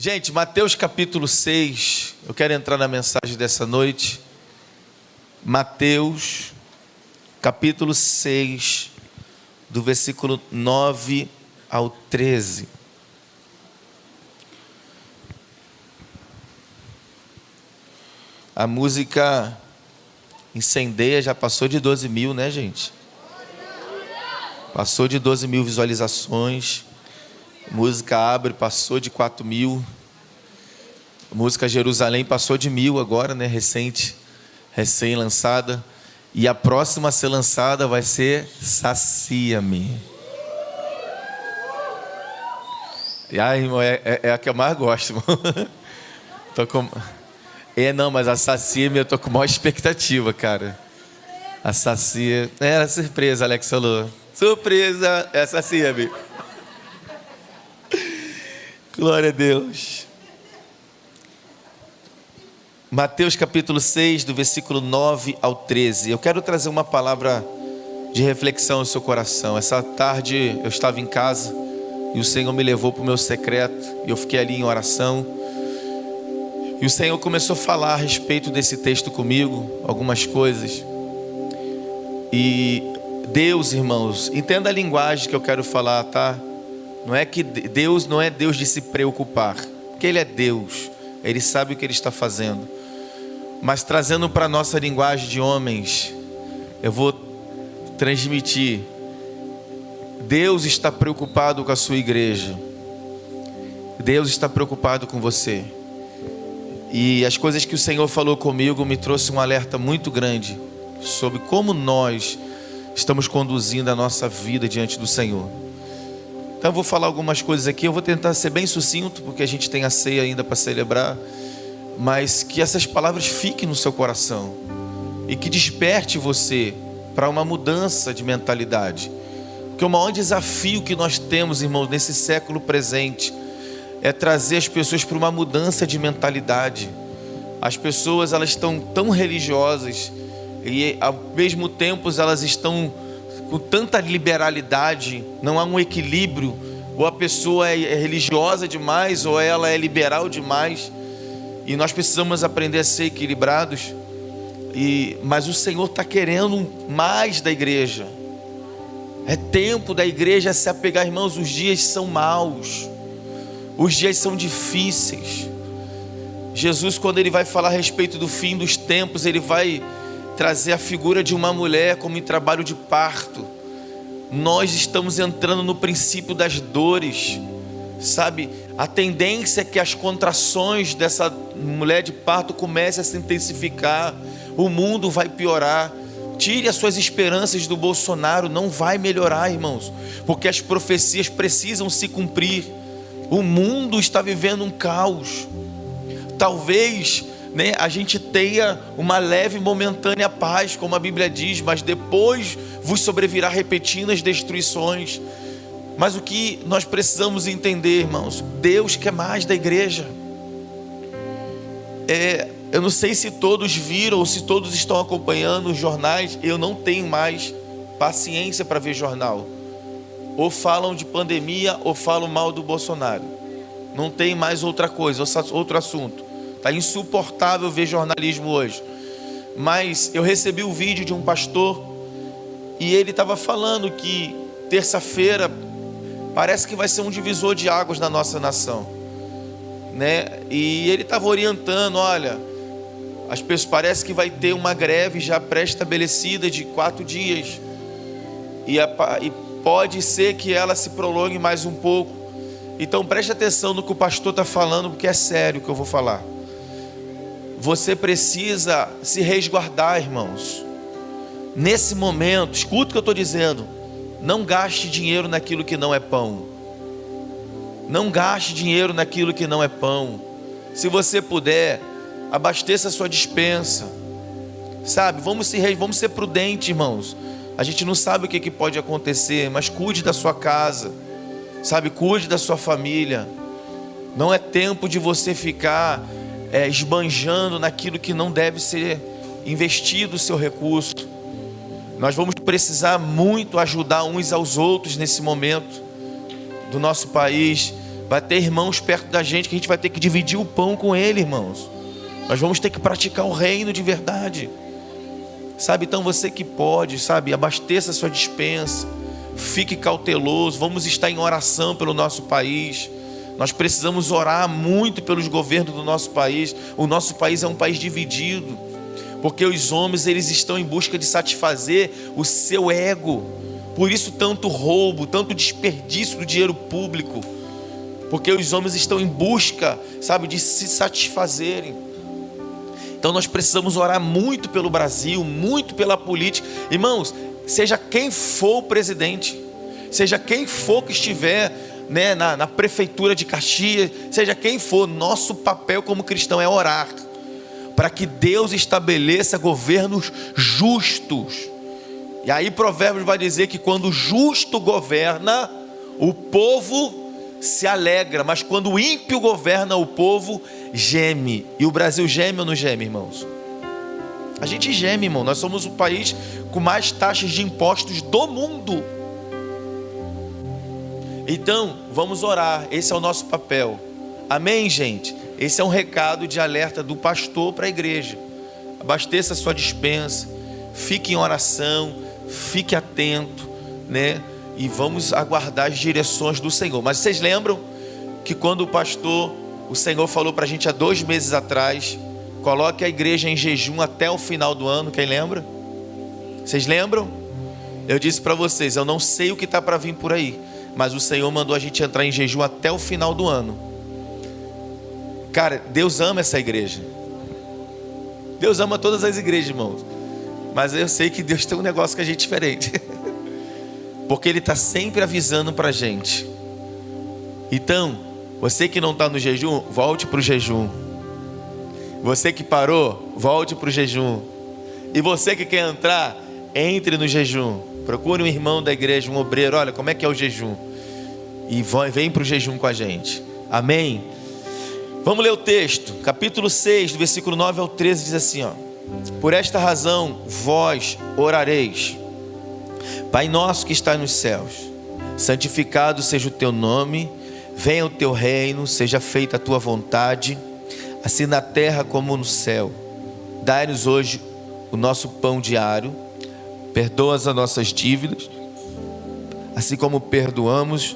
Gente, Mateus capítulo 6, eu quero entrar na mensagem dessa noite. Mateus capítulo 6, do versículo 9 ao 13. A música Incendeia já passou de 12 mil, né, gente? Passou de 12 mil visualizações. Música Abre passou de 4 mil. Música Jerusalém passou de 1.000 agora, né? Recém-lançada. E a próxima a ser lançada vai ser Sacia-me. E aí, irmão, é a que eu mais gosto, irmão. Não, mas a Sacia-me eu tô com maior expectativa, cara. A Sacia... Era surpresa, Alex falou. Surpresa, é Sacia-me. Glória a Deus. Mateus capítulo 6, do versículo 9 ao 13. Eu quero trazer uma palavra de reflexão ao seu coração. Essa tarde eu estava em casa e o Senhor me levou para o meu secreto e eu fiquei ali em oração. E o Senhor começou a falar a respeito desse texto comigo, algumas coisas. E Deus, irmãos, entenda a linguagem que eu quero falar, tá? Não é que Deus não é Deus de se preocupar, porque Ele é Deus, Ele sabe o que Ele está fazendo. Mas trazendo para a nossa linguagem de homens, eu vou transmitir: Deus está preocupado com a sua igreja. Deus está preocupado com você. E as coisas que o Senhor falou comigo me trouxe um alerta muito grande sobre como nós estamos conduzindo a nossa vida diante do Senhor. Então eu vou falar algumas coisas aqui, eu vou tentar ser bem sucinto, porque a gente tem a ceia ainda para celebrar, mas que essas palavras fiquem no seu coração e que desperte você para uma mudança de mentalidade. Porque o maior desafio que nós temos, irmãos, nesse século presente é trazer as pessoas para uma mudança de mentalidade. As pessoas, elas estão tão religiosas e ao mesmo tempo elas estão com tanta liberalidade, não há um equilíbrio. Ou a pessoa é religiosa demais, ou ela é liberal demais. E nós precisamos aprender a ser equilibrados. Mas o Senhor está querendo mais da igreja. É tempo da igreja se apegar, irmãos. Os dias são maus, os dias são difíceis. Jesus, quando Ele vai falar a respeito do fim dos tempos, Ele vai trazer a figura de uma mulher como em trabalho de parto. Nós estamos entrando no princípio das dores, sabe? A tendência é que as contrações dessa mulher de parto comecem a se intensificar. O mundo vai piorar. Tire as suas esperanças do Bolsonaro, não vai melhorar, irmãos, porque as profecias precisam se cumprir. O mundo está vivendo um caos. Talvez a gente tenha uma leve e momentânea paz, como a Bíblia diz, mas depois vos sobrevirá repetidas destruições. Mas o que nós precisamos entender, irmãos, Deus quer mais da igreja. Eu não sei se todos viram ou se todos estão acompanhando os jornais. Eu não tenho mais paciência para ver jornal. Ou falam de pandemia ou falam mal do Bolsonaro. Não tem mais outra coisa, outro assunto. Está insuportável ver jornalismo hoje. Mas eu recebi o vídeo de um pastor e ele estava falando que terça-feira parece que vai ser um divisor de águas na nossa nação, né? E ele estava orientando: olha, as pessoas, parece que vai ter uma greve já pré-estabelecida de 4 dias e pode ser que ela se prolongue mais um pouco. Então preste atenção no que o pastor está falando, porque é sério o que eu vou falar. Você precisa se resguardar, irmãos. Nesse momento, escuta o que eu estou dizendo. Não gaste dinheiro naquilo que não é pão. Não gaste dinheiro naquilo que não é pão. Se você puder, abasteça a sua despensa. Sabe, vamos ser prudentes, irmãos. A gente não sabe o que pode acontecer, mas cuide da sua casa. Sabe, cuide da sua família. Não é tempo de você ficar esbanjando naquilo que não deve ser investido o seu recurso. Nós vamos precisar muito ajudar uns aos outros nesse momento do nosso país. Vai ter irmãos perto da gente que a gente vai ter que dividir o pão com ele, irmãos. Nós vamos ter que praticar o reino de verdade. Sabe, então você que pode, sabe, abasteça a sua despensa. Fique cauteloso. Vamos estar em oração pelo nosso país. Nós precisamos orar muito pelos governos do nosso país. O nosso país é um país dividido, porque os homens, eles estão em busca de satisfazer o seu ego. Por isso tanto roubo, tanto desperdício do dinheiro público, porque os homens estão em busca, sabe, de se satisfazerem. Então nós precisamos orar muito pelo Brasil, muito pela política. Irmãos, seja quem for o presidente, seja quem for que estiver, né, na prefeitura de Caxias, seja quem for, nosso papel como cristão é orar para que Deus estabeleça governos justos. E aí Provérbios vai dizer que quando o justo governa, o povo se alegra, mas quando o ímpio governa, o povo geme. E o Brasil geme ou não geme, irmãos? A gente geme, irmão. Nós somos o país com mais taxas de impostos do mundo. Então, vamos orar. Esse é o nosso papel. Amém, gente? Esse é um recado de alerta do pastor para a igreja. Abasteça a sua despensa, fique em oração, fique atento, né? E vamos aguardar as direções do Senhor. Mas vocês lembram que quando o Senhor falou para a gente há 2 meses atrás, coloque a igreja em jejum até o final do ano? Quem lembra? Vocês lembram? Eu disse para vocês, eu não sei o que está para vir por aí, mas o Senhor mandou a gente entrar em jejum até o final do ano. Cara, Deus ama essa igreja. Deus ama todas as igrejas, irmãos. Mas eu sei que Deus tem um negócio com a gente diferente. Porque Ele está sempre avisando para a gente. Então, você que não está no jejum, volte para o jejum. Você que parou, volte para o jejum. E você que quer entrar, entre no jejum. Procure um irmão da igreja, um obreiro. Olha, como é que é o jejum? E vem para o jejum com a gente. Amém? Vamos ler o texto. Capítulo 6, do versículo 9 ao 13, diz assim, ó. Por esta razão, vós orareis. Pai nosso que está nos céus, santificado seja o teu nome, venha o teu reino, seja feita a tua vontade, assim na terra como no céu. Dai-nos hoje o nosso pão diário, perdoa as nossas dívidas, assim como perdoamos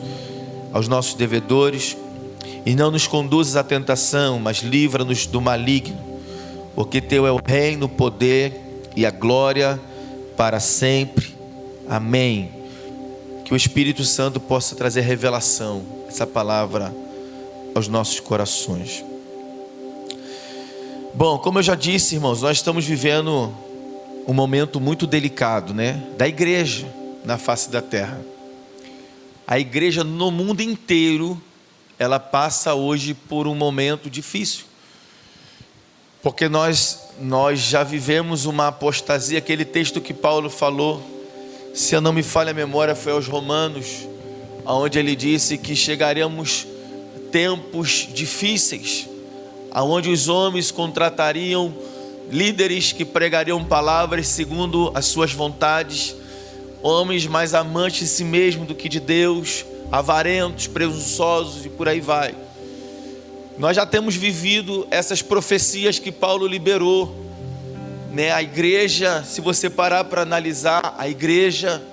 aos nossos devedores, e não nos conduzas à tentação, mas livra-nos do maligno, porque teu é o reino, o poder e a glória para sempre. Amém. Que o Espírito Santo possa trazer revelação, essa palavra aos nossos corações. Bom, como eu já disse, irmãos, nós estamos vivendo um momento muito delicado, né? Da igreja na face da terra. A igreja no mundo inteiro, ela passa hoje por um momento difícil. Porque nós já vivemos uma apostasia. Aquele texto que Paulo falou, se eu não me falha a memória, foi aos Romanos, onde ele disse que chegaremos tempos difíceis, onde os homens contratariam líderes que pregariam palavras segundo as suas vontades, homens mais amantes de si mesmo do que de Deus, avarentos, presunçosos e por aí vai. Nós já temos vivido essas profecias que Paulo liberou, né? A igreja, se você parar para analisar, a igreja,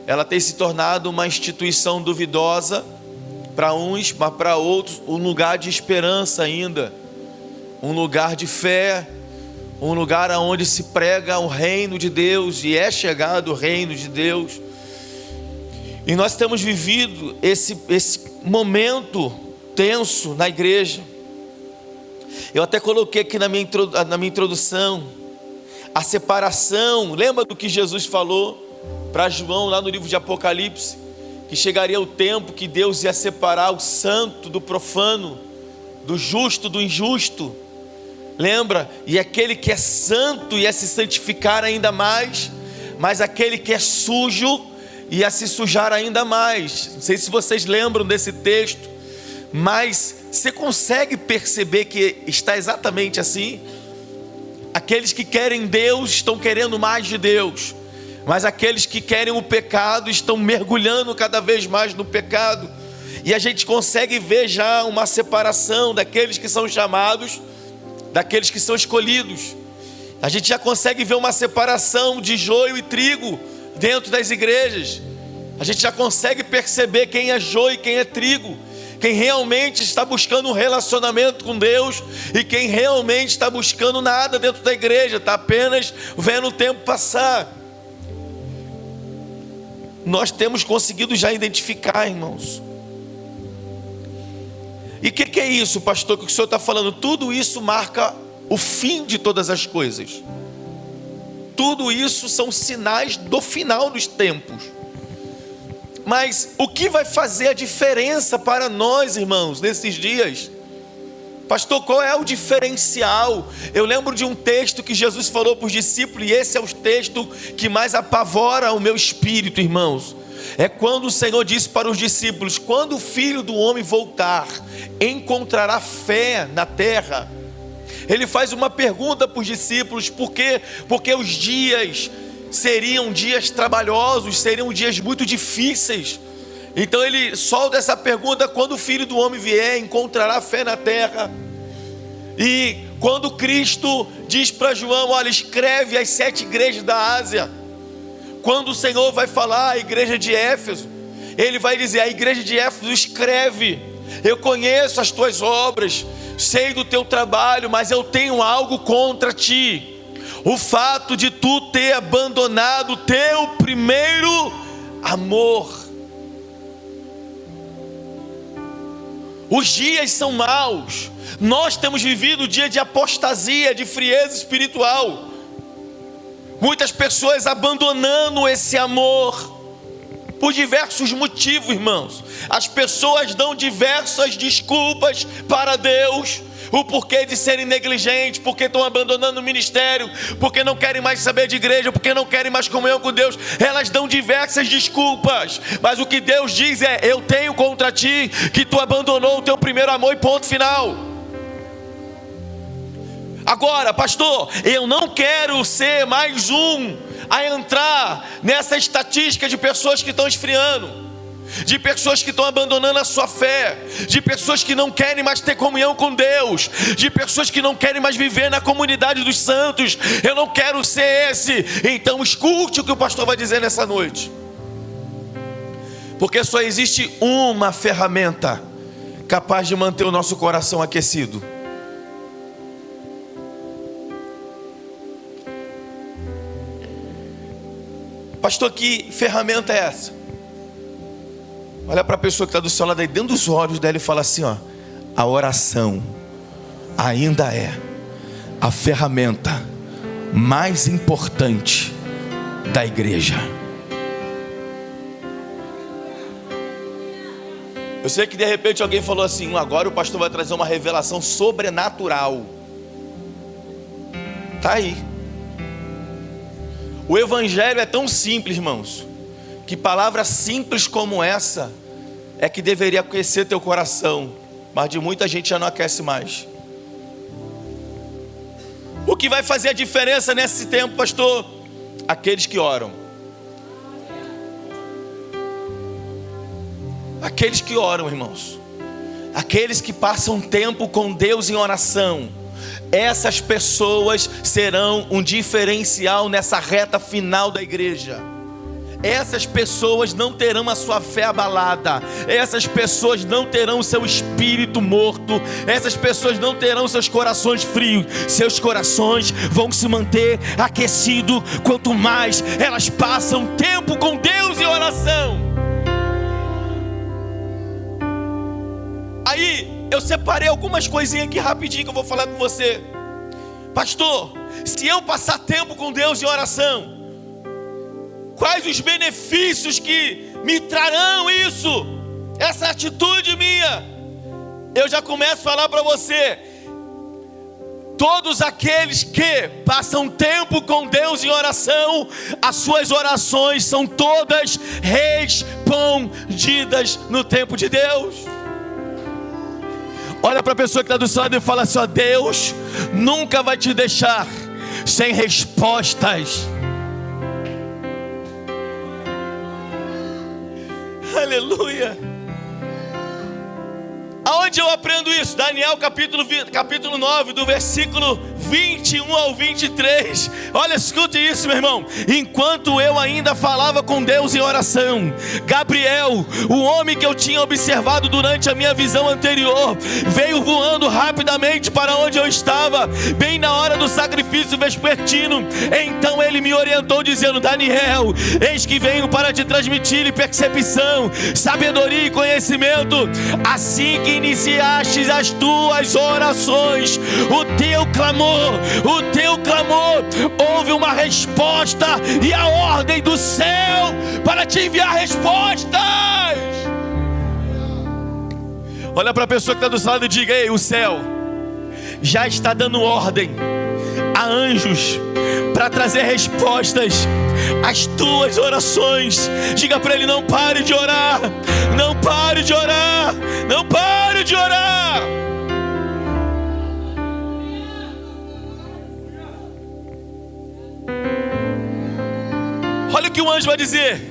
ela tem se tornado uma instituição duvidosa para uns, mas para outros um lugar de esperança ainda, um lugar de fé, um lugar onde se prega o reino de Deus e é chegado o reino de Deus. E nós temos vivido esse momento tenso na igreja. Eu até coloquei aqui na minha introdução a separação. Lembra do que Jesus falou para João lá no livro de Apocalipse? Que chegaria o tempo que Deus ia separar o santo do profano, do justo do injusto. Lembra? E aquele que é santo ia se santificar ainda mais, mas aquele que é sujo ia se sujar ainda mais. Não sei se vocês lembram desse texto, mas você consegue perceber que está exatamente assim? Aqueles que querem Deus estão querendo mais de Deus, mas aqueles que querem o pecado estão mergulhando cada vez mais no pecado. E a gente consegue ver já uma separação daqueles que são chamados, daqueles que são escolhidos. A gente já consegue ver uma separação de joio e trigo dentro das igrejas. A gente já consegue perceber quem é joio e quem é trigo. Quem realmente está buscando um relacionamento com Deus e quem realmente está buscando nada dentro da igreja, está apenas vendo o tempo passar. Nós temos conseguido já identificar, irmãos. E o que é isso, pastor, que o senhor está falando? Tudo isso marca o fim de todas as coisas. Tudo isso são sinais do final dos tempos. Mas o que vai fazer a diferença para nós, irmãos, nesses dias? Pastor, qual é o diferencial? Eu lembro de um texto que Jesus falou para os discípulos, e esse é o texto que mais apavora o meu espírito, irmãos. É quando o Senhor disse para os discípulos: quando o Filho do Homem voltar, encontrará fé na terra? Ele faz uma pergunta para os discípulos: por quê? Porque os dias seriam dias trabalhosos, seriam dias muito difíceis. Então ele solta essa pergunta: quando o Filho do Homem vier, encontrará fé na terra? E quando Cristo diz para João: olha, escreve as 7 igrejas da Ásia. Quando o Senhor vai falar à igreja de Éfeso, Ele vai dizer: a igreja de Éfeso, escreve, eu conheço as tuas obras, sei do teu trabalho, mas eu tenho algo contra ti. O fato de tu ter abandonado o teu primeiro amor. Os dias são maus. Nós temos vivido o dia de apostasia, de frieza espiritual. Muitas pessoas abandonando esse amor por diversos motivos, irmãos. As pessoas dão diversas desculpas para Deus. O porquê de serem negligentes, porque estão abandonando o ministério, porque não querem mais saber de igreja, porque não querem mais comunhão com Deus. Elas dão diversas desculpas, mas o que Deus diz é: eu tenho contra ti que tu abandonou o teu primeiro amor, e ponto final. Agora, pastor, eu não quero ser mais um a entrar nessa estatística de pessoas que estão esfriando, de pessoas que estão abandonando a sua fé, de pessoas que não querem mais ter comunhão com Deus, de pessoas que não querem mais viver na comunidade dos santos. Eu não quero ser esse. Então escute o que o pastor vai dizer nessa noite, porque só existe uma ferramenta capaz de manter o nosso coração aquecido. Pastor, que ferramenta é essa? Olha para a pessoa que está do seu lado aí, dentro dos olhos dela, e fala assim: ó, a oração ainda é a ferramenta mais importante da igreja. Eu sei que de repente alguém falou assim: agora o pastor vai trazer uma revelação sobrenatural. Está aí. O evangelho é tão simples, irmãos, que palavras simples como essa é que deveria aquecer teu coração, mas de muita gente já não aquece mais. O que vai fazer a diferença nesse tempo, pastor? Aqueles que oram. Aqueles que oram, irmãos. Aqueles que passam tempo com Deus em oração. Essas pessoas serão um diferencial nessa reta final da igreja. Essas pessoas não terão a sua fé abalada. Essas pessoas não terão o seu espírito morto. Essas pessoas não terão seus corações frios. Seus corações vão se manter aquecidos quanto mais elas passam tempo com Deus em oração. Aí eu separei algumas coisinhas aqui rapidinho que eu vou falar com você. Pastor, se eu passar tempo com Deus em oração, quais os benefícios que me trarão isso? Essa atitude minha. Eu já começo a falar para você: todos aqueles que passam tempo com Deus em oração, as suas orações são todas respondidas no tempo de Deus. Olha para a pessoa que está do seu lado e fala assim: ó, Deus nunca vai te deixar sem respostas. Aleluia. Aonde eu aprendo isso? Daniel capítulo 9, do versículo 21 ao 23. Olha, escute isso, meu irmão. Enquanto eu ainda falava com Deus em oração, Gabriel, o homem que eu tinha observado durante a minha visão anterior, veio voando rapidamente para onde eu estava, bem na hora do sacrifício vespertino. Então ele me orientou dizendo: Daniel, eis que venho para te transmitir percepção, sabedoria e conhecimento. Assim que iniciastes as tuas orações, o teu clamor, houve uma resposta e a ordem do céu para te enviar respostas. Olha para a pessoa que está do seu lado e diga: ei, o céu já está dando ordem a anjos para trazer respostas às tuas orações. Diga para ele: não pare de orar, não pare de orar, não pare de orar. Olha o que o anjo vai dizer: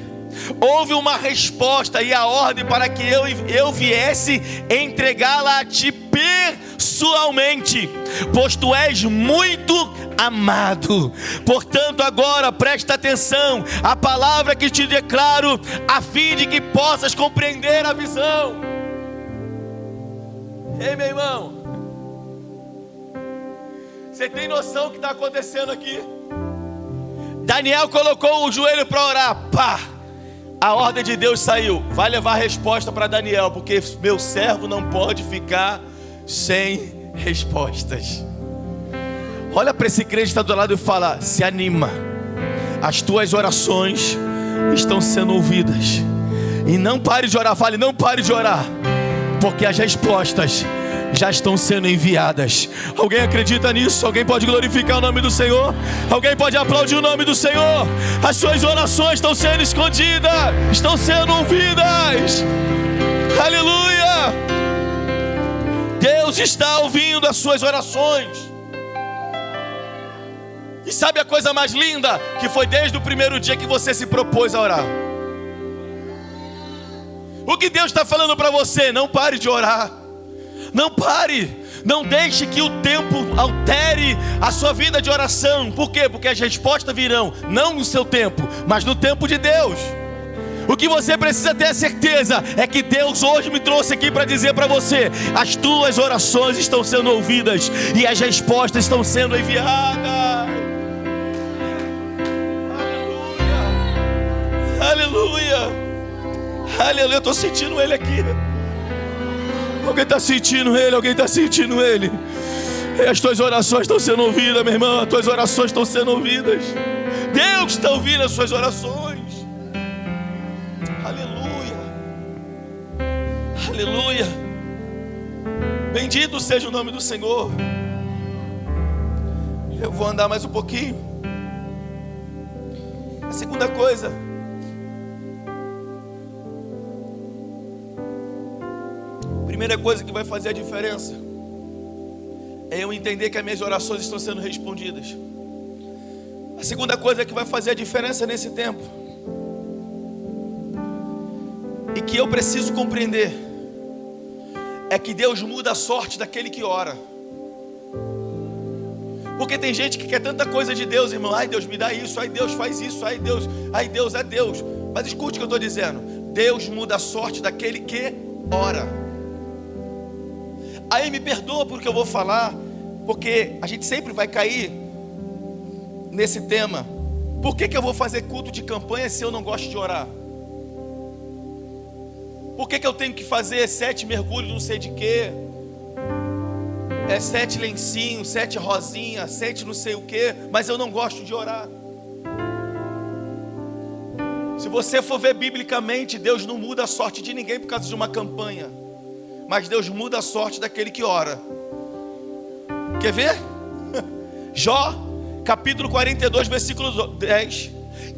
houve uma resposta e a ordem para que eu viesse entregá-la a ti pessoalmente, pois tu és muito amado. Portanto, agora presta atenção à palavra que te declaro, a fim de que possas compreender a visão. Ei, meu irmão, você tem noção do que está acontecendo aqui? Daniel colocou o joelho para orar, pá, a ordem de Deus saiu. Vai levar a resposta para Daniel, porque meu servo não pode ficar sem respostas. Olha para esse crente que está do lado e fala: se anima, as tuas orações estão sendo ouvidas. E não pare de orar. Fale: não pare de orar, porque as respostas já estão sendo enviadas. Alguém acredita nisso? Alguém pode glorificar o nome do Senhor? Alguém pode aplaudir o nome do Senhor? As suas orações estão sendo escondidas, estão sendo ouvidas. Aleluia! Deus está ouvindo as suas orações. E sabe a coisa mais linda? Que foi desde o primeiro dia que você se propôs a orar. O que Deus está falando para você? Não pare de orar. Não pare, não deixe que o tempo altere a sua vida de oração. Por quê? Porque as respostas virão, não no seu tempo, mas no tempo de Deus. O que você precisa ter a certeza é que Deus hoje me trouxe aqui para dizer para você: as tuas orações estão sendo ouvidas e as respostas estão sendo enviadas. Aleluia, aleluia, aleluia. Eu estou sentindo Ele aqui. Alguém está sentindo Ele? Alguém está sentindo Ele? E as tuas orações estão sendo ouvidas, meu irmão. As tuas orações estão sendo ouvidas. Deus está ouvindo as suas orações. Aleluia, aleluia. Bendito seja o nome do Senhor. Eu vou andar mais um pouquinho. A segunda coisa, primeira coisa que vai fazer a diferença é eu entender que as minhas orações estão sendo respondidas. A segunda coisa que vai fazer a diferença nesse tempo, e que eu preciso compreender, é que Deus muda a sorte daquele que ora. Porque tem gente que quer tanta coisa de Deus, irmão. Ai, Deus me dá isso, ai, Deus faz isso, ai, Deus é Deus. Mas escute o que eu estou dizendo: Deus muda a sorte daquele que ora. Aí me perdoa porque eu vou falar, porque a gente sempre vai cair nesse tema. Por que eu vou fazer culto de campanha se eu não gosto de orar? Por que eu tenho que fazer 7 mergulhos não sei de quê? 7 lencinhos, 7 rosinhas, 7 não sei o quê, mas eu não gosto de orar. Se você for ver biblicamente, Deus não muda a sorte de ninguém por causa de uma campanha, mas Deus muda a sorte daquele que ora. Quer ver? Jó, capítulo 42, versículo 10.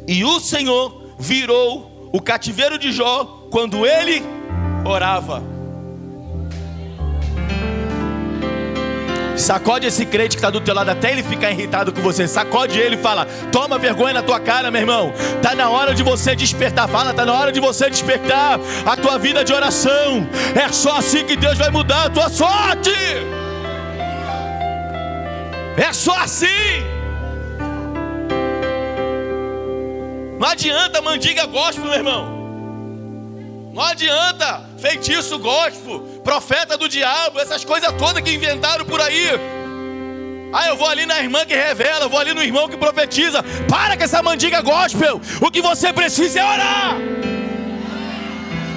E o Senhor virou o cativeiro de Jó quando ele orava. Sacode esse crente que está do teu lado até ele ficar irritado com você. Sacode ele e fala: toma vergonha na tua cara, meu irmão. Está na hora de você despertar. Fala: está na hora de você despertar a tua vida de oração. É só assim que Deus vai mudar a tua sorte. É só assim. Não adianta mandiga gospel, meu irmão. Não adianta feitiço gospel, profeta do diabo, essas coisas todas que inventaram por aí. Ah, eu vou ali na irmã que revela, eu vou ali no irmão que profetiza. Para com essa mandiga gospel. O que você precisa é orar.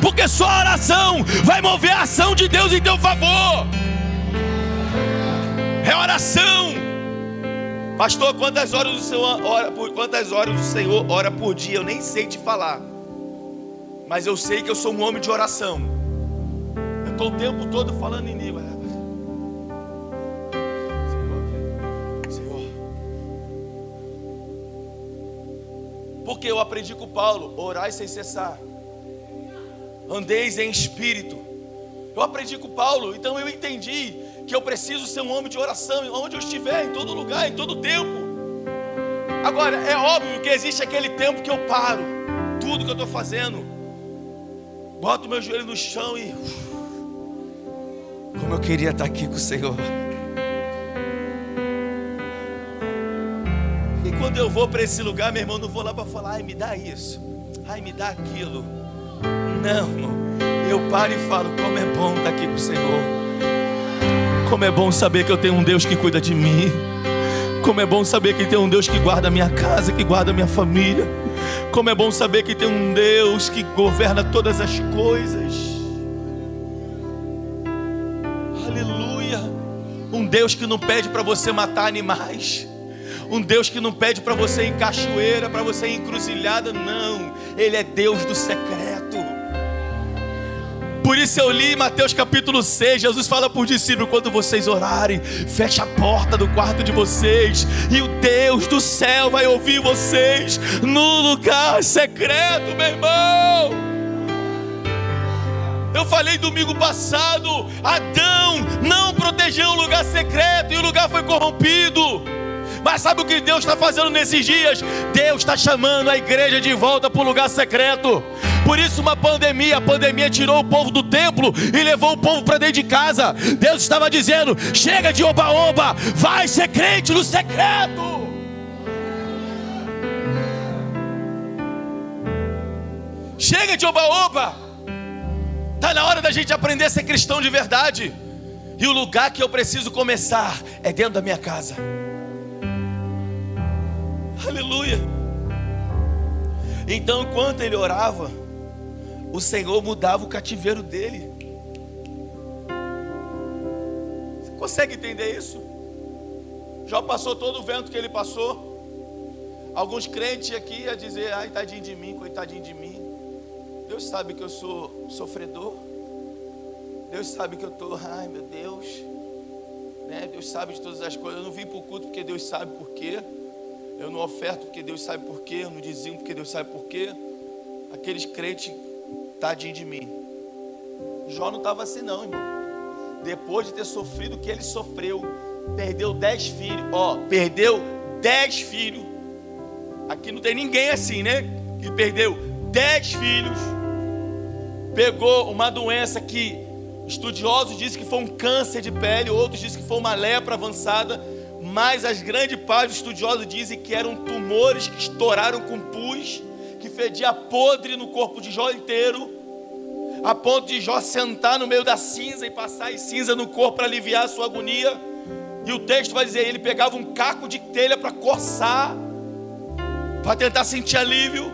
Porque só a oração vai mover a ação de Deus em teu favor. É oração. Pastor, quantas horas o Senhor ora por dia? Eu nem sei te falar. Mas eu sei que eu sou um homem de oração. Eu estou o tempo todo falando em língua. Senhor. Porque eu aprendi com Paulo: orai sem cessar. Andeis em espírito. Eu aprendi com Paulo, então eu entendi que eu preciso ser um homem de oração, onde eu estiver, em todo lugar, em todo tempo. Agora, é óbvio que existe aquele tempo que eu paro tudo que eu estou fazendo, boto meu joelho no chão e... como eu queria estar aqui com o Senhor. E quando eu vou para esse lugar, meu irmão, não vou lá para falar: ai, me dá isso, ai, me dá aquilo. Não, irmão, eu paro e falo: como é bom estar aqui com o Senhor. Como é bom saber que eu tenho um Deus que cuida de mim. Como é bom saber que tem um Deus que guarda a minha casa, que guarda a minha família. Como é bom saber que tem um Deus que governa todas as coisas. Aleluia. Um Deus que não pede para você matar animais. Um Deus que não pede para você ir em cachoeira, para você ir em encruzilhada. Não, Ele é Deus do secreto. Por isso eu li Mateus capítulo 6, Jesus fala por discípulo: quando vocês orarem, feche a porta do quarto de vocês, e o Deus do céu vai ouvir vocês no lugar secreto, meu irmão. Eu falei domingo passado: Adão não protegeu o lugar secreto e o lugar foi corrompido. Mas sabe o que Deus está fazendo nesses dias? Deus está chamando a igreja de volta para o lugar secreto. Por isso a pandemia tirou o povo do templo e levou o povo para dentro de casa. Deus estava dizendo: chega de oba-oba, vai ser crente no secreto. Chega de oba-oba. Está na hora da gente aprender a ser cristão de verdade. E o lugar que eu preciso começar é dentro da minha casa. Aleluia. Então, enquanto ele orava, o Senhor mudava o cativeiro dele. Você consegue entender isso? Já passou todo o vento que ele passou. Alguns crentes aqui iam dizer: ai, tadinho de mim, coitadinho de mim. Deus sabe que eu sou sofredor. Deus sabe que eu estou, ai meu Deus, né? Deus sabe de todas as coisas. Eu não vim para o culto porque Deus sabe por quê. Eu não oferto porque Deus sabe por quê. Eu não dizimo porque Deus sabe por quê. Aqueles crentes, tadinho de mim. Jó não estava assim não, irmão. Depois de ter sofrido o que ele sofreu, perdeu 10 filhos. Perdeu 10 filhos. Aqui não tem ninguém assim, né? Que perdeu 10 filhos. Pegou uma doença que estudiosos dizem que foi um câncer de pele, outros dizem que foi uma lepra avançada. Mas as grandes parte dos estudiosos dizem que eram tumores que estouraram com pus, que fedia podre no corpo de Jó inteiro, a ponto de Jó sentar no meio da cinza e passar as cinza no corpo para aliviar a sua agonia. E o texto vai dizer: ele pegava um caco de telha para coçar, para tentar sentir alívio.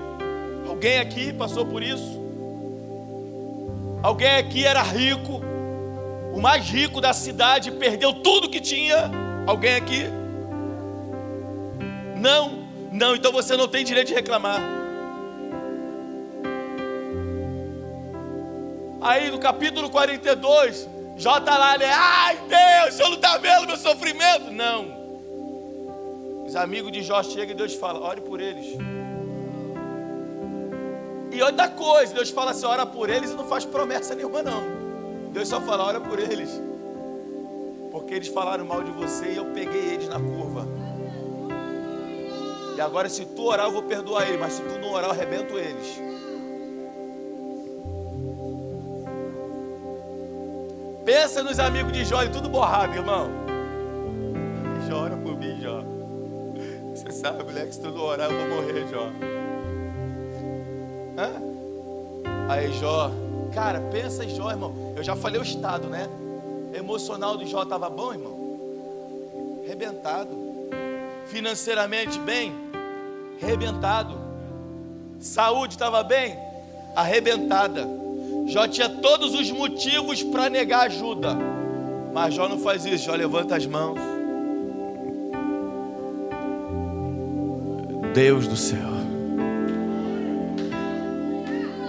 Alguém aqui passou por isso? Alguém aqui era rico, o mais rico da cidade, perdeu tudo que tinha? Alguém aqui? Não, então você não tem direito de reclamar. Aí no capítulo 42, Jó está lá, né? Ai Deus, o Senhor não está vendo meu sofrimento? Não. Os amigos de Jó chegam e Deus fala: ore por eles. E outra coisa, Deus fala assim: ora por eles, e não faz promessa nenhuma não. Deus só fala: ora por eles. porque eles falaram mal de você e eu peguei eles na curva. E agora se tu orar eu vou perdoar eles, mas se tu não orar eu arrebento eles. Pensa nos amigos de Jó, tudo borrado, irmão. Jó, ora por mim, Jó. Você sabe, moleque, se tu não orar eu vou morrer, Jó. Hã? Aí Jó, cara, pensa em Jó, irmão. Eu já falei o estado, né? Emocional do Jó estava bom, irmão? Arrebentado. Financeiramente bem? Arrebentado. Saúde estava bem? Arrebentada. Jó tinha todos os motivos para negar ajuda, mas Jó não faz isso. Jó levanta as mãos. Deus do céu,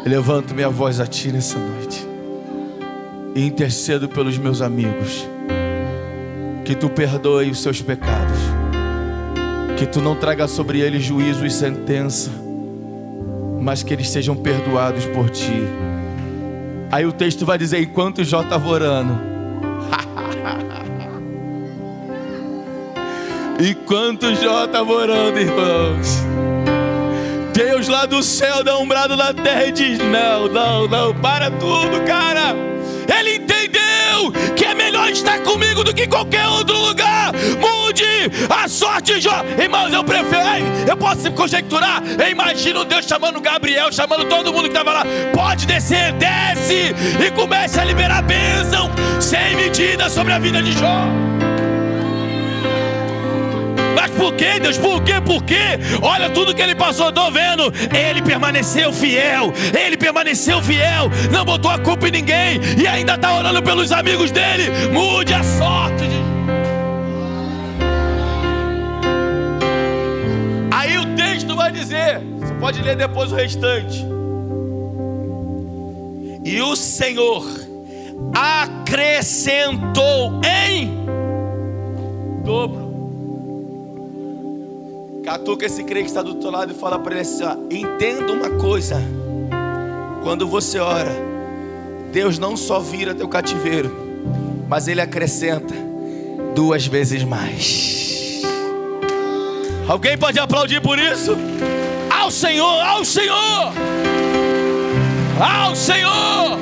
eu levanto minha voz a ti nessa noite e intercedo pelos meus amigos, que tu perdoe os seus pecados, que tu não traga sobre eles juízo e sentença, mas que eles sejam perdoados por ti. Aí o texto vai dizer, enquanto Jó estava orando, enquanto Jó estava orando, irmãos, Deus lá do céu dá um brado na terra e diz, não, para tudo, cara. Ele entendeu que é melhor estar comigo do que em qualquer outro lugar. Mude a sorte de Jó. Irmãos, eu posso conjecturar. Eu imagino Deus chamando Gabriel, chamando todo mundo que estava lá. Pode descer, desce e comece a liberar bênção sem medida sobre a vida de Jó. Mas por quê, Deus? Por quê? Por quê? Olha tudo que ele passou, estou vendo. Ele permaneceu fiel. Ele permaneceu fiel. Não botou a culpa em ninguém. E ainda está orando pelos amigos dele. Mude a sorte de... Aí o texto vai dizer, você pode ler depois o restante. E o Senhor acrescentou em dobro. Catuca esse crente que está do teu lado e fala para ele assim, ó, entenda uma coisa. Quando você ora, Deus não só vira teu cativeiro, mas Ele acrescenta 2 vezes mais. Alguém pode aplaudir por isso? Ao Senhor, ao Senhor, ao Senhor,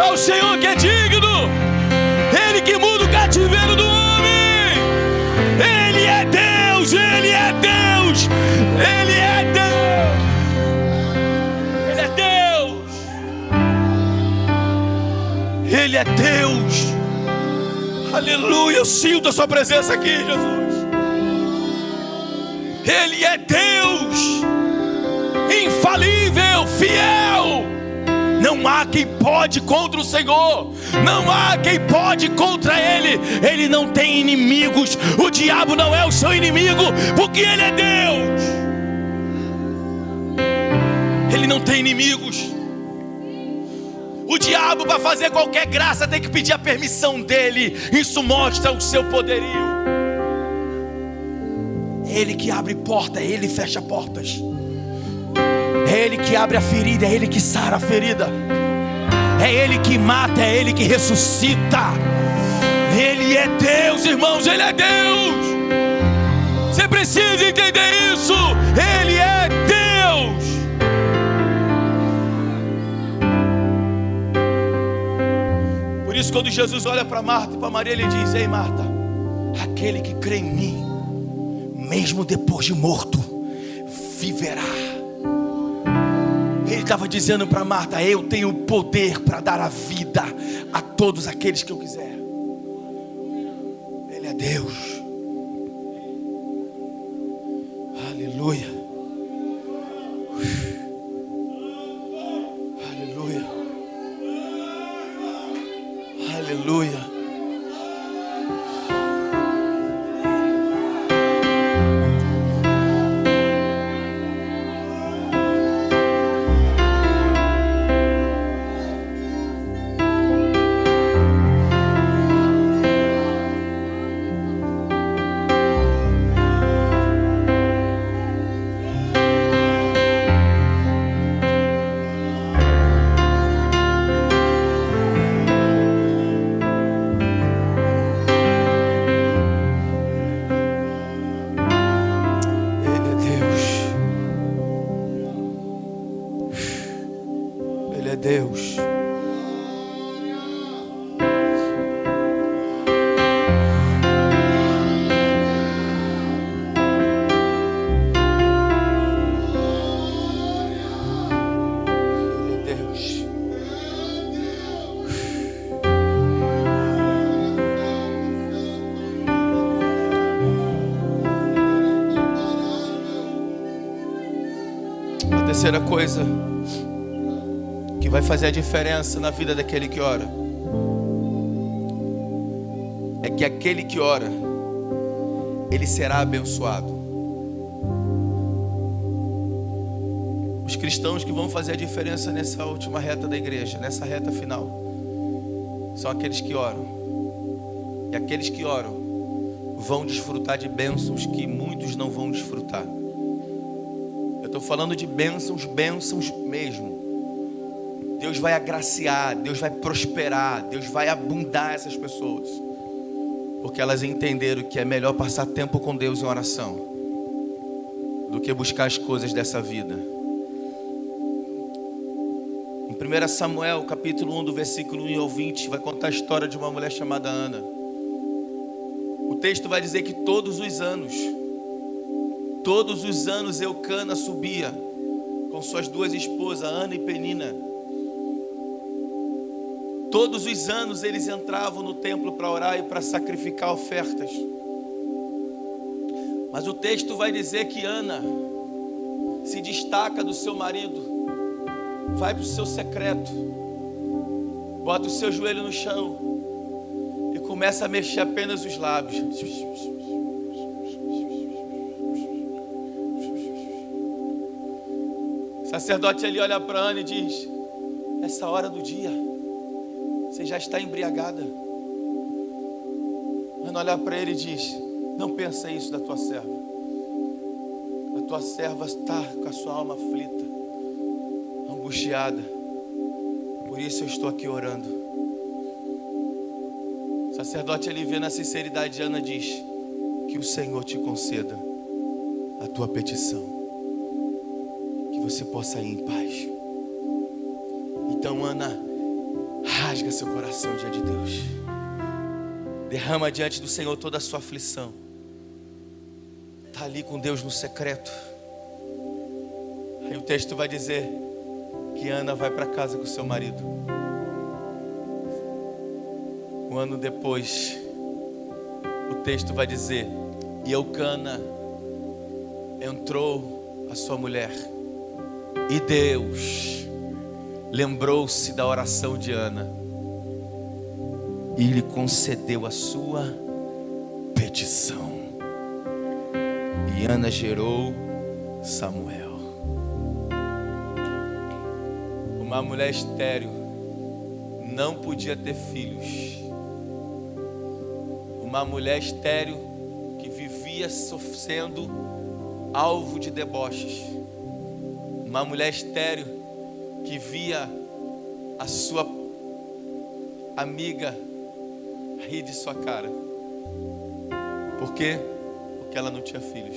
ao Senhor que é digno, Ele que muda o cativeiro do homem. Ele é Deus, Ele é Deus, Ele é Deus, Ele é Deus, Ele é Deus. Aleluia, eu sinto a sua presença aqui, Jesus. Ele é Deus, infalível, fiel. Não há quem pode contra o Senhor. Não há quem pode contra Ele. Ele não tem inimigos. O diabo não é o seu inimigo, porque Ele é Deus. Ele não tem inimigos. O diabo, para fazer qualquer graça, tem que pedir a permissão dele. Isso mostra o seu poderio. Ele que abre porta, Ele fecha portas. É Ele que abre a ferida, é Ele que sara a ferida. É Ele que mata, é Ele que ressuscita. Ele é Deus, irmãos, Ele é Deus. Você precisa entender isso. Ele é Deus. Por isso, quando Jesus olha para Marta e para Maria, Ele diz, ei Marta, aquele que crê em mim, mesmo depois de morto, viverá. Ele estava dizendo para Marta, eu tenho o poder para dar a vida a todos aqueles que eu quiser. Ele é Deus. Aleluia. Aleluia. Aleluia. terceira coisa que vai fazer a diferença na vida daquele que ora é que aquele que ora, ele será abençoado. Os cristãos que vão fazer a diferença nessa última reta da igreja, nessa reta final, são aqueles que oram. E aqueles que oram vão desfrutar de bênçãos que muitos não vão desfrutar. Eu estou falando de bênçãos mesmo. Deus vai agraciar, Deus vai prosperar, Deus vai abundar essas pessoas, porque elas entenderam que é melhor passar tempo com Deus em oração do que buscar as coisas dessa vida. Em 1 Samuel, capítulo 1, do versículo 1 ao 20, vai contar a história de uma mulher chamada Ana. O texto vai dizer que todos os anos Eucana subia com suas duas esposas, Ana e Penina. Todos os anos eles entravam no templo para orar e para sacrificar ofertas. Mas o texto vai dizer que Ana se destaca do seu marido, vai para o seu secreto, bota o seu joelho no chão e começa a mexer apenas os lábios. O sacerdote ali olha para Ana e diz: essa hora do dia você já está embriagada. Ana olha para ele e diz: não pensa isso da tua serva. A tua serva está com a sua alma aflita, angustiada. Por isso eu estou aqui orando. O sacerdote ali, vendo a sinceridade de Ana, diz: que o Senhor te conceda a tua petição, que você possa ir em paz. Então Ana rasga seu coração diante de Deus, derrama diante do Senhor toda a sua aflição, está ali com Deus no secreto. Aí o texto vai dizer que Ana vai para casa com seu marido. Um ano depois, o texto vai dizer: e Eucana entrou a sua mulher, e Deus lembrou-se da oração de Ana e lhe concedeu a sua petição. E Ana gerou Samuel. Uma mulher estéril não podia ter filhos. Uma mulher estéril que vivia sendo alvo de deboches. Uma mulher estéril que via a sua amiga rir de sua cara. Por quê? Porque ela não tinha filhos.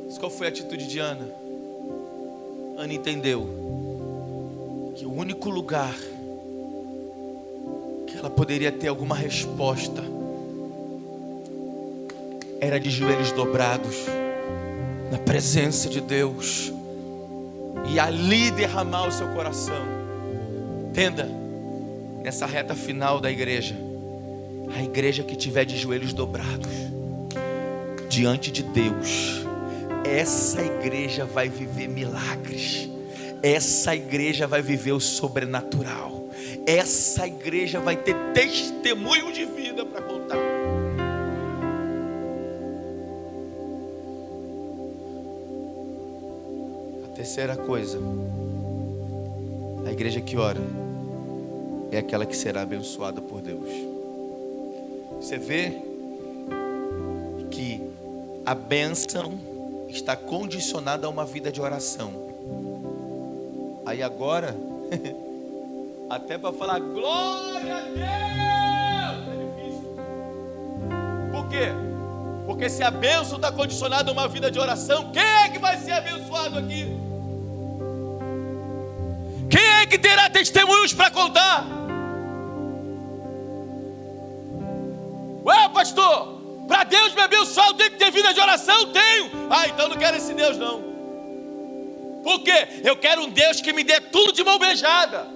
Mas qual foi a atitude de Ana? Ana entendeu que o único lugar que ela poderia ter alguma resposta era de joelhos dobrados na presença de Deus, e ali derramar o seu coração. Entenda, nessa reta final da igreja, a igreja que tiver de joelhos dobrados diante de Deus, essa igreja vai viver milagres, essa igreja vai viver o sobrenatural, essa igreja vai ter testemunho de vida para contar. Terceira coisa, a igreja que ora é aquela que será abençoada por Deus. Você vê que a bênção está condicionada a uma vida de oração. Aí agora, até para falar glória a Deus é difícil. Por quê? Porque se a bênção está condicionada a uma vida de oração, quem é que vai ser abençoado aqui? Quem é que terá testemunhos para contar? Ué, pastor, para Deus me abençoar eu tenho que ter vida de oração? Tenho. Ah, então não quero esse Deus não. Por quê? Eu quero um Deus que me dê tudo de mão beijada.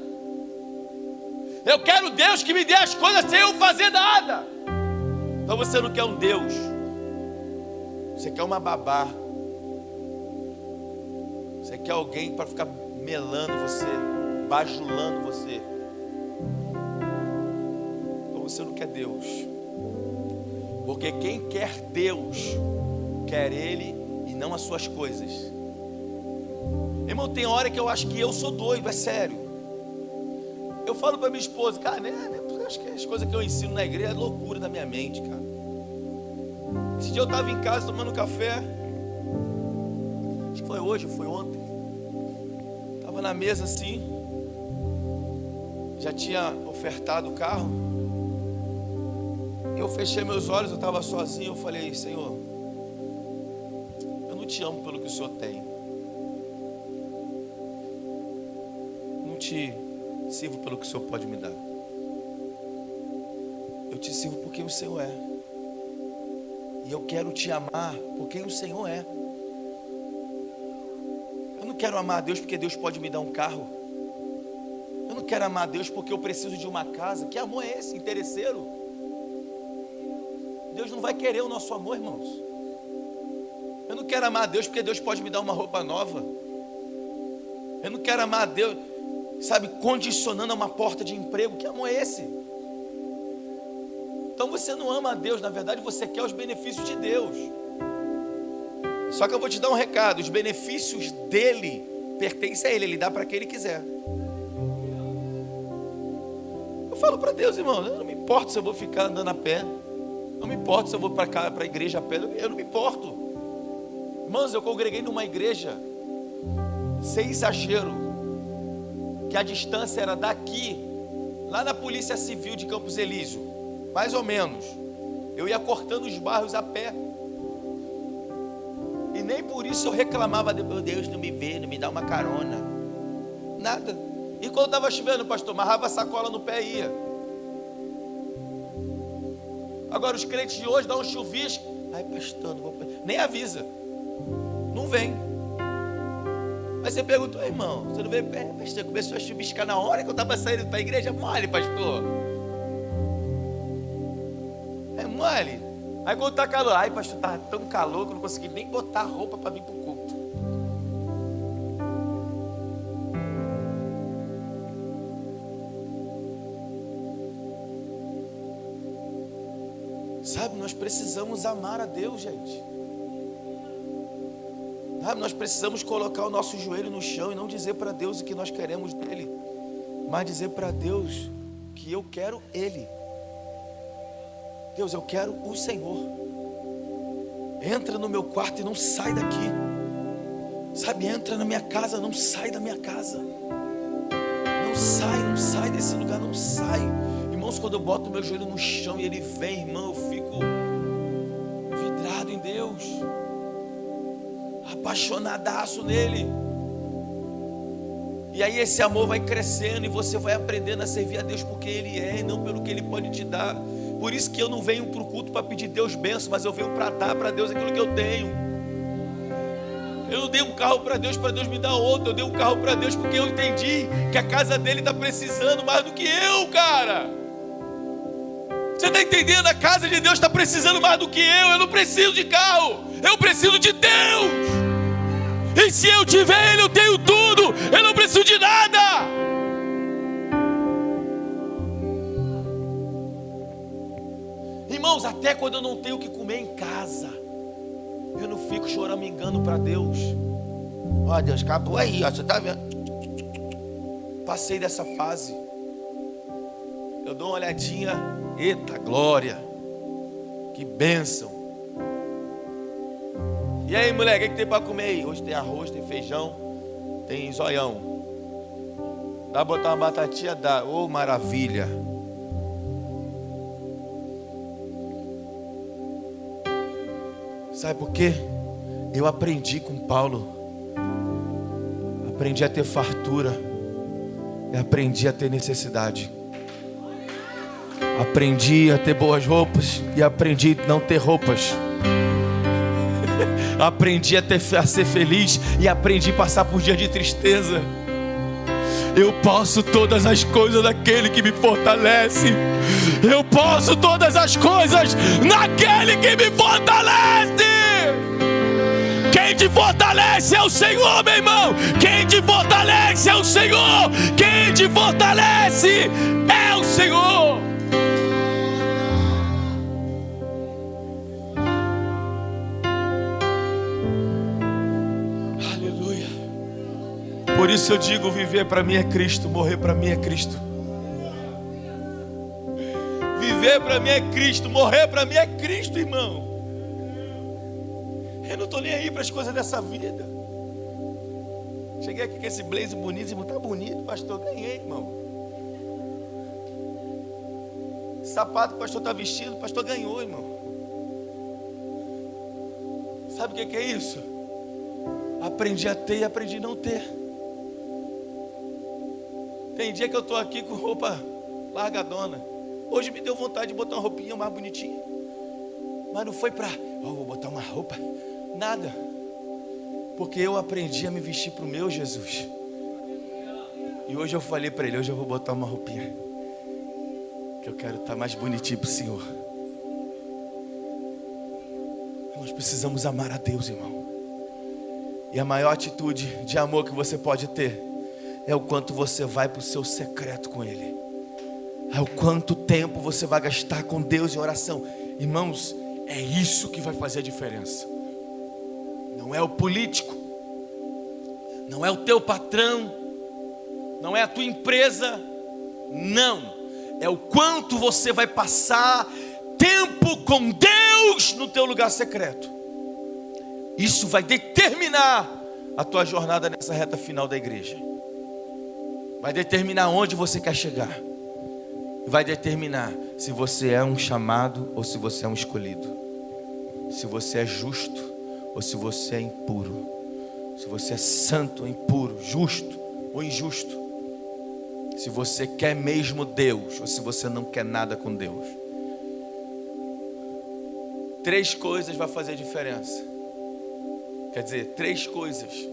Eu quero Deus que me dê as coisas sem eu fazer nada. Então você não quer um Deus, você quer uma babá Você quer alguém para ficar melando você, bajulando você. Então você não quer Deus. Porque quem quer Deus, quer Ele e não as suas coisas. Irmão, tem hora que eu acho que eu sou doido, é sério. Eu falo para minha esposa, cara, eu acho que as coisas que eu ensino na igreja é loucura da minha mente, cara. Esse dia eu estava em casa tomando café. Acho que foi hoje, foi ontem. Estava na mesa assim. Já tinha ofertado o carro. Eu fechei meus olhos, eu estava sozinho. Eu falei, Senhor, eu não te amo pelo que o Senhor tem. Não te sirvo pelo que o Senhor pode me dar. Eu te sirvo porque o Senhor é. E eu quero te amar por quem o Senhor é. Eu não quero amar a Deus porque Deus pode me dar um carro. Eu não quero amar a Deus porque eu preciso de uma casa. Que amor é esse? Interesseiro? Deus não vai querer o nosso amor, irmãos. Eu não quero amar a Deus porque Deus pode me dar uma roupa nova. Eu não quero amar a Deus, sabe, condicionando a uma porta de emprego. Que amor é esse? Então você não ama a Deus, na verdade você quer os benefícios de Deus. Só que eu vou te dar um recado: os benefícios dele pertencem a ele, ele dá para quem ele quiser. Eu falo para Deus, irmão, eu não me importo se eu vou ficar andando a pé, não me importo se eu vou para cá, para a igreja a pé, eu não me importo. Irmãos, eu congreguei numa igreja, sem exagero, que a distância era daqui, lá na Polícia Civil de Campos Elíseos, mais ou menos. Eu ia cortando os bairros a pé. E nem por isso eu reclamava, meu Deus, não me vê, não me dá uma carona. Nada. E quando estava chovendo, pastor, amarrava a sacola no pé e ia. Agora os crentes de hoje dão um chuvisco. Ai, pastor, não vou... nem avisa. Não vem. Mas você perguntou, irmão, você não veio? Pastor, começou a chuviscar na hora que eu estava saindo para a igreja. Mole, pastor. É mole. Aí quando está calor, ai, pastor, estava tão calor que eu não consegui nem botar roupa para vir para o culto. Sabe, nós precisamos amar a Deus, gente. Sabe, nós precisamos colocar o nosso joelho no chão e não dizer para Deus o que nós queremos dele, mas dizer para Deus que eu quero Ele. Deus, eu quero o Senhor. Entra no meu quarto e não sai daqui. Sabe, entra na minha casa, não sai da minha casa. Não sai desse lugar, não sai. Irmãos, quando eu boto o meu joelho no chão e Ele vem, irmão, eu fico vidrado em Deus, apaixonadaço nele. E aí esse amor vai crescendo e você vai aprendendo a servir a Deus porque Ele é e não pelo que Ele pode te dar. Por isso que eu não venho para o culto para pedir Deus bênção, mas eu venho para dar para Deus aquilo que eu tenho. Eu não dei um carro para Deus me dar outro. Eu dei um carro para Deus porque eu entendi que a casa dele está precisando mais do que eu, cara. Você está entendendo? A casa de Deus está precisando mais do que eu. Eu não preciso de carro, eu preciso de Deus. E se eu tiver Ele, eu tenho tudo. Eu não preciso de nada. Irmãos, até quando eu não tenho o que comer em casa, eu não fico choramingando para Deus. Ó, Deus, acabou aí, ó, você está vendo? Passei dessa fase. Eu dou uma olhadinha. Eita glória, que bênção. E aí, moleque, o que tem para comer aí? Hoje tem arroz, tem feijão, tem zoião. Dá pra botar uma batatinha? Dá. Ô, maravilha. Sabe por quê? Eu aprendi com Paulo. Aprendi a ter fartura. E aprendi a ter necessidade. Aprendi a ter boas roupas e aprendi a não ter roupas. Aprendi a ser feliz e aprendi a passar por dias de tristeza. Eu posso todas as coisas naquele que me fortalece. Eu posso todas as coisas naquele que me fortalece. Quem Quem te fortalece é o Senhor, meu irmão. Quem te fortalece é o Senhor. Quem te fortalece é o Senhor. Aleluia. Por isso eu digo, viver para mim é Cristo, morrer para mim é Cristo. Viver para mim é Cristo, morrer para mim é Cristo, irmão. Eu não estou nem aí para as coisas dessa vida. Cheguei aqui com esse blazer bonito, irmão, tá bonito, pastor, ganhei, irmão. Sapato que o pastor está vestindo, o pastor ganhou, irmão. Sabe o que é isso? Aprendi a ter e aprendi a não ter. Tem dia que eu estou aqui com roupa largadona. Hoje me deu vontade de botar uma roupinha mais bonitinha. Mas não foi para, vou botar uma roupa. Nada. Porque eu aprendi a me vestir para o meu Jesus. E hoje eu falei para ele, hoje eu vou botar uma roupinha. Que eu quero estar mais bonitinho para o Senhor. Nós precisamos amar a Deus, irmão. E a maior atitude de amor que você pode ter é o quanto você vai para o seu secreto com Ele. É o quanto tempo você vai gastar com Deus em oração. Irmãos, é isso que vai fazer a diferença. Não é o político, não é o teu patrão, não é a tua empresa, não. É o quanto você vai passar tempo com Deus no teu lugar secreto. Isso vai determinar a tua jornada nessa reta final da igreja. Vai determinar onde você quer chegar. Vai determinar se você é um chamado ou se você é um escolhido. Se você é justo ou se você é impuro. Se você é santo ou impuro, justo ou injusto. Se você quer mesmo Deus ou se você não quer nada com Deus. 3 coisas vai fazer diferença. Quer dizer, 3 coisas.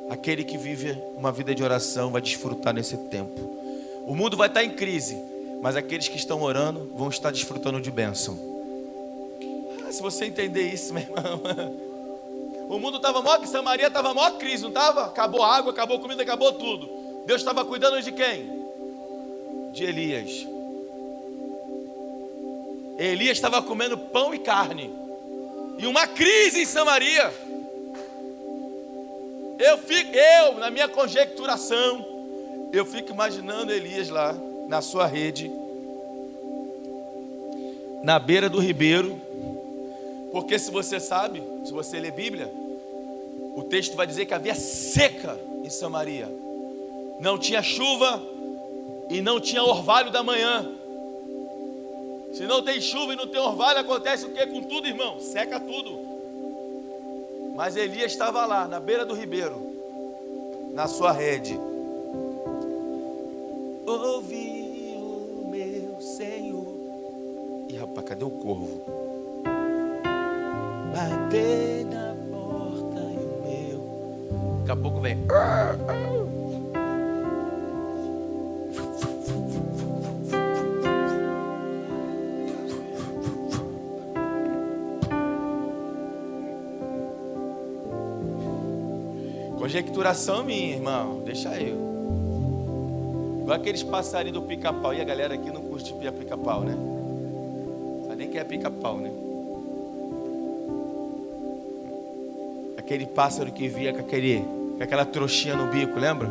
Aquele que vive uma vida de oração vai desfrutar nesse tempo. O mundo vai estar em crise, mas aqueles que estão orando vão estar desfrutando de bênção. Se você entender isso, meu irmão. O mundo estava maior que Samaria, estava a maior crise, não estava? Acabou a água, acabou a comida, acabou tudo. Deus estava cuidando de quem? De Elias. Elias estava comendo pão e carne. E uma crise em Samaria. Eu, na minha conjecturação, eu fico imaginando Elias lá, na sua rede, na beira do ribeiro. Porque se você sabe, se você lê Bíblia, o texto vai dizer que havia seca em Samaria. Não tinha chuva e não tinha orvalho da manhã. Se não tem chuva e não tem orvalho, acontece o que com tudo, irmão? Seca tudo. Mas Elias estava lá, na beira do ribeiro, na sua rede. Ouvi o meu Senhor. Ih, rapaz, cadê o corvo? Bater na porta e o meu. Daqui a pouco vem. Conjecturação minha, irmão. Deixa eu. Igual aqueles passarinhos do pica-pau. E a galera aqui não curte pica-pau, né? Sabe nem que é pica-pau, né? Aquele pássaro que via com aquela trouxinha no bico, lembra?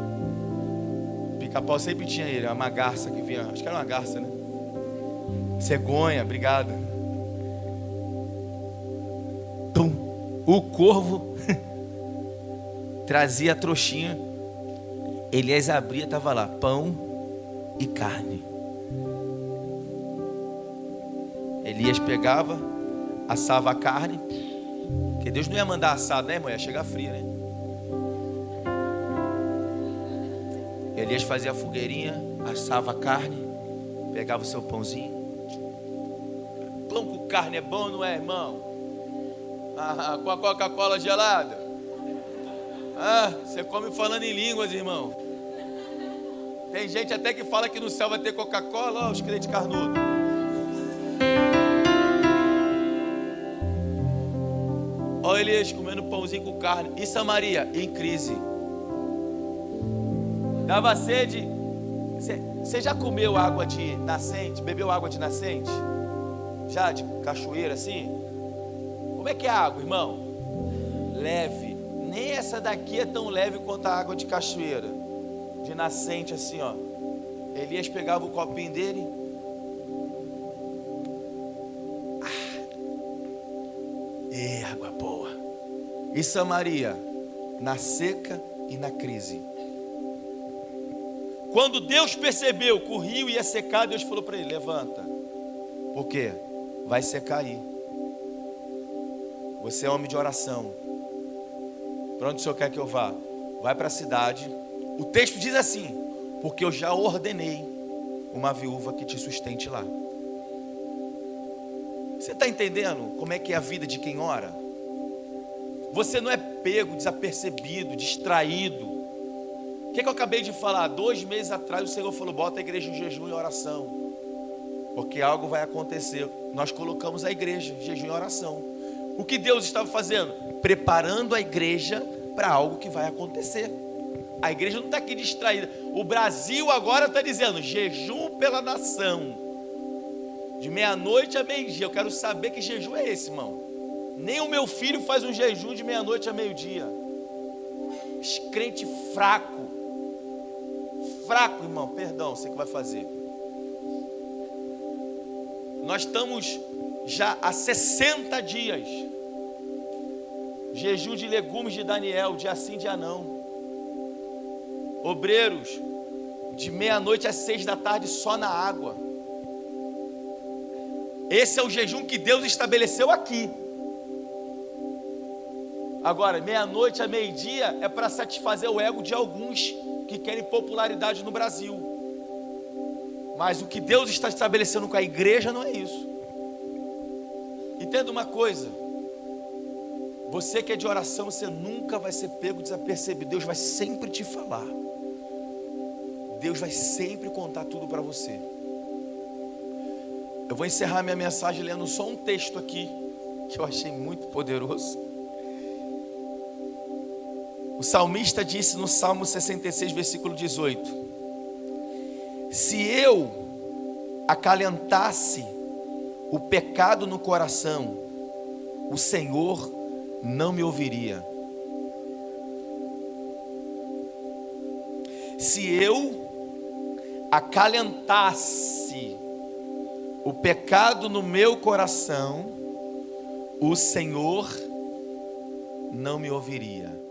Pica-pau sempre tinha ele, uma garça que vinha, acho que era uma garça, né? Cegonha, obrigado. Pum. O corvo trazia a trouxinha. Elias abria, estava lá, pão e carne. Elias pegava, assava a carne. Porque Deus não ia mandar assado, né, irmão? Ia chegar fria, né? Elias fazia a fogueirinha, assava a carne, pegava o seu pãozinho. Pão com carne é bom, não é, irmão? Com a Coca-Cola gelada. Você come falando em línguas, irmão. Tem gente até que fala que no céu vai ter Coca-Cola, ó, os crentes carnudos. Olha Elias comendo pãozinho com carne. E Samaria em crise. Dava sede. Você já comeu água de nascente? Bebeu água de nascente? Já de cachoeira assim? Como é que é a água, irmão? Leve. Nem essa daqui é tão leve quanto a água de cachoeira, de nascente assim, ó. Elias pegava o copinho dele. Água boa. E Samaria na seca e na crise. Quando Deus percebeu que o rio ia secar, Deus falou para ele: levanta, porque vai secar aí. Você é homem de oração. Para onde o Senhor quer que eu vá? Vai para a cidade. O texto diz assim: porque eu já ordenei uma viúva que te sustente lá. Você está entendendo como é que é a vida de quem ora? Você não é pego, desapercebido, distraído. O que eu acabei de falar? 2 meses atrás o Senhor falou: bota a igreja em jejum e oração, porque algo vai acontecer. Nós colocamos a igreja em jejum e oração. O que Deus estava fazendo? Preparando a igreja para algo que vai acontecer. A igreja não está aqui distraída. O Brasil agora está dizendo jejum pela nação, de meia-noite a meio-dia. Eu quero saber que jejum é esse, irmão. Nem o meu filho faz um jejum de meia-noite a meio-dia. Crente fraco. Fraco, irmão, perdão, você que vai fazer. Nós estamos já há 60 dias. Jejum de legumes de Daniel, dia sim, dia não. Obreiros, de meia-noite às 6 da tarde só na água. Esse é o jejum que Deus estabeleceu aqui. Agora, meia-noite a meio-dia é para satisfazer o ego de alguns que querem popularidade no Brasil. Mas o que Deus está estabelecendo com a igreja não é isso. Entenda uma coisa: você que é de oração, você nunca vai ser pego desapercebido. Deus vai sempre te falar. Deus vai sempre contar tudo para você. Eu vou encerrar minha mensagem lendo só um texto aqui, que eu achei muito poderoso. O salmista disse no Salmo 66, versículo 18: se eu acalentasse o pecado no coração, o Senhor não me ouviria. Se eu acalentasse o pecado no meu coração, o Senhor não me ouviria.